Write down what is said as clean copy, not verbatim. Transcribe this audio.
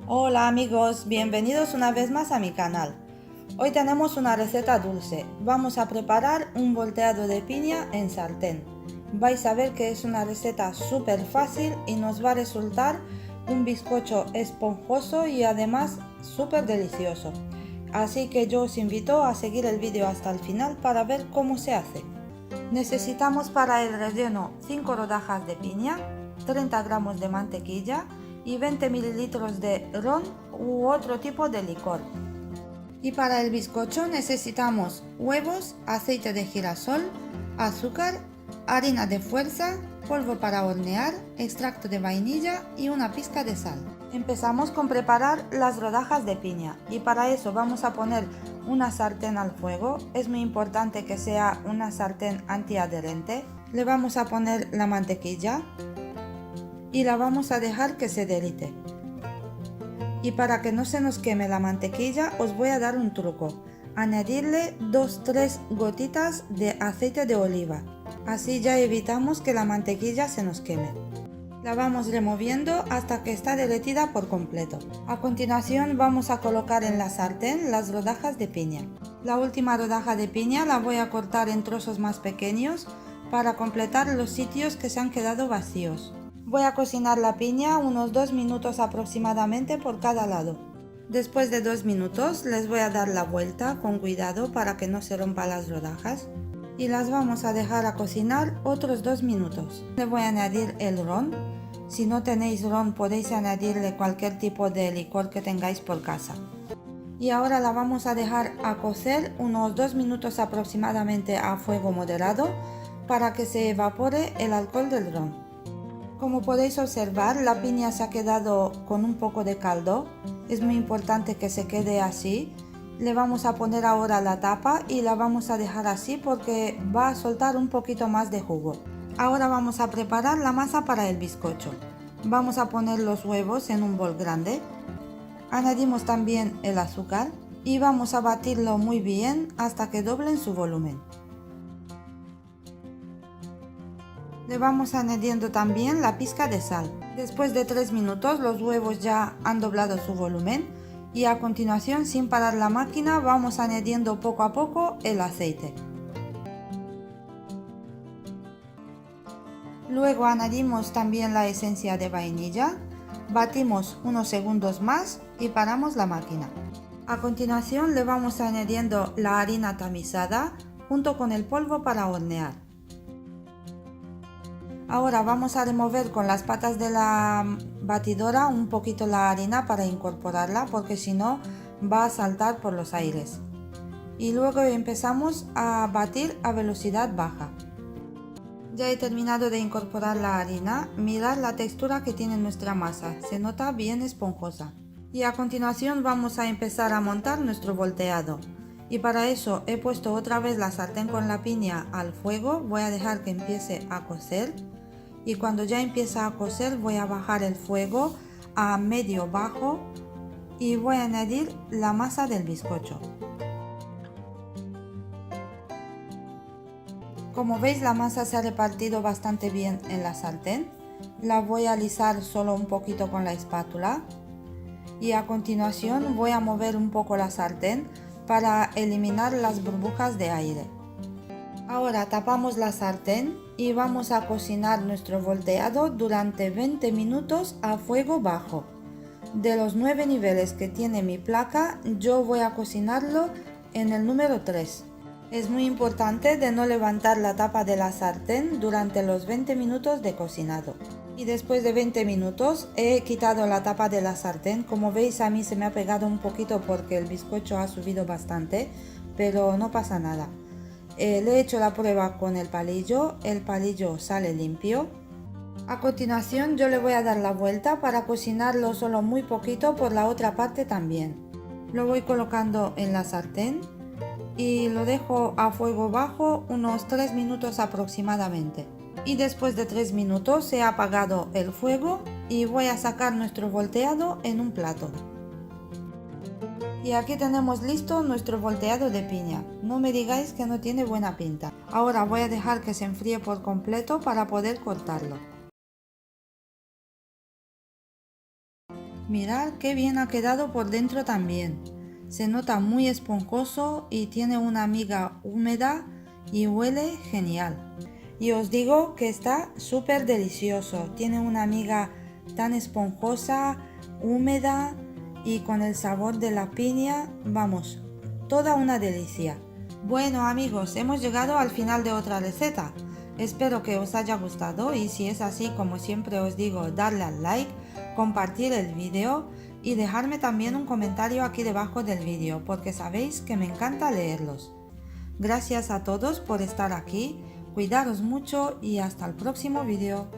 Hola amigos, bienvenidos una vez más a mi canal. Hoy tenemos una receta dulce. Vamos a preparar un volteado de piña en sartén. Vais a ver que es una receta súper fácil y nos va a resultar un bizcocho esponjoso y además súper delicioso. Así que yo os invito a seguir el vídeo hasta el final para ver cómo se hace. Necesitamos para el relleno 5 rodajas de piña, 30 gramos de mantequilla y 20 mililitros de ron u otro tipo de licor. Y para el bizcocho necesitamos huevos, aceite de girasol, azúcar, harina de fuerza, polvo para hornear, extracto de vainilla y una pizca de sal. Empezamos con preparar las rodajas de piña y para eso vamos a poner una sartén al fuego. Es muy importante que sea una sartén antiadherente. Le vamos a poner la mantequilla y la vamos a dejar que se derrite. Y para que no se nos queme la mantequilla os voy a dar un truco. Añadirle 2-3 gotitas de aceite de oliva. Así ya evitamos que la mantequilla se nos queme. La vamos removiendo hasta que está derretida por completo. A continuación vamos a colocar en la sartén las rodajas de piña. La última rodaja de piña la voy a cortar en trozos más pequeños para completar los sitios que se han quedado vacíos. Voy a cocinar la piña unos 2 minutos aproximadamente por cada lado. Después de 2 minutos les voy a dar la vuelta con cuidado para que no se rompan las rodajas. Y las vamos a dejar a cocinar otros 2 minutos. Le voy a añadir el ron. Si no tenéis ron podéis añadirle cualquier tipo de licor que tengáis por casa. Y ahora la vamos a dejar a cocer unos 2 minutos aproximadamente a fuego moderado para que se evapore el alcohol del ron. Como podéis observar, la piña se ha quedado con un poco de caldo. Es muy importante que se quede así. Le vamos a poner ahora la tapa y la vamos a dejar así porque va a soltar un poquito más de jugo. Ahora vamos a preparar la masa para el bizcocho. Vamos a poner los huevos en un bol grande. Añadimos también el azúcar y vamos a batirlo muy bien hasta que doblen su volumen. Le vamos añadiendo también la pizca de sal. Después de 3 minutos los huevos ya han doblado su volumen y a continuación, sin parar la máquina, vamos añadiendo poco a poco el aceite. Luego añadimos también la esencia de vainilla, batimos unos segundos más y paramos la máquina. A continuación le vamos añadiendo la harina tamizada junto con el polvo para hornear. Ahora vamos a remover con las patas de la batidora un poquito la harina para incorporarla porque si no va a saltar por los aires. Y luego empezamos a batir a velocidad baja. Ya he terminado de incorporar la harina. Mirad la textura que tiene nuestra masa, se nota bien esponjosa. Y a continuación vamos a empezar a montar nuestro volteado. Y para eso he puesto otra vez la sartén con la piña al fuego, voy a dejar que empiece a cocer. Y cuando ya empieza a cocer voy a bajar el fuego a medio bajo y voy a añadir la masa del bizcocho. Como veis, la masa se ha repartido bastante bien en la sartén. La voy a alisar solo un poquito con la espátula y a continuación voy a mover un poco la sartén para eliminar las burbujas de aire. Ahora tapamos la sartén y vamos a cocinar nuestro volteado durante 20 minutos a fuego bajo. De los 9 niveles que tiene mi placa, yo voy a cocinarlo en el número 3. Es muy importante de no levantar la tapa de la sartén durante los 20 minutos de cocinado. Y después de 20 minutos he quitado la tapa de la sartén. Como veis, a mí se me ha pegado un poquito porque el bizcocho ha subido bastante, pero no pasa nada. Le he hecho la prueba con el palillo sale limpio. A continuación yo le voy a dar la vuelta para cocinarlo solo muy poquito por la otra parte también. Lo voy colocando en la sartén y lo dejo a fuego bajo unos 3 minutos aproximadamente. Y después de 3 minutos he apagado el fuego y voy a sacar nuestro volteado en un plato. Y aquí tenemos listo nuestro volteado de piña. No me digáis que no tiene buena pinta. Ahora voy a dejar que se enfríe por completo para poder cortarlo. Mirad qué bien ha quedado por dentro también. Se nota muy esponjoso y tiene una miga húmeda y huele genial. Y os digo que está súper delicioso. Tiene una miga tan esponjosa, húmeda y con el sabor de la piña, vamos, toda una delicia. Bueno amigos, hemos llegado al final de otra receta. Espero que os haya gustado y si es así, como siempre os digo, darle al like, compartir el vídeo y dejarme también un comentario aquí debajo del vídeo porque sabéis que me encanta leerlos. Gracias a todos por estar aquí, cuidaros mucho y hasta el próximo vídeo.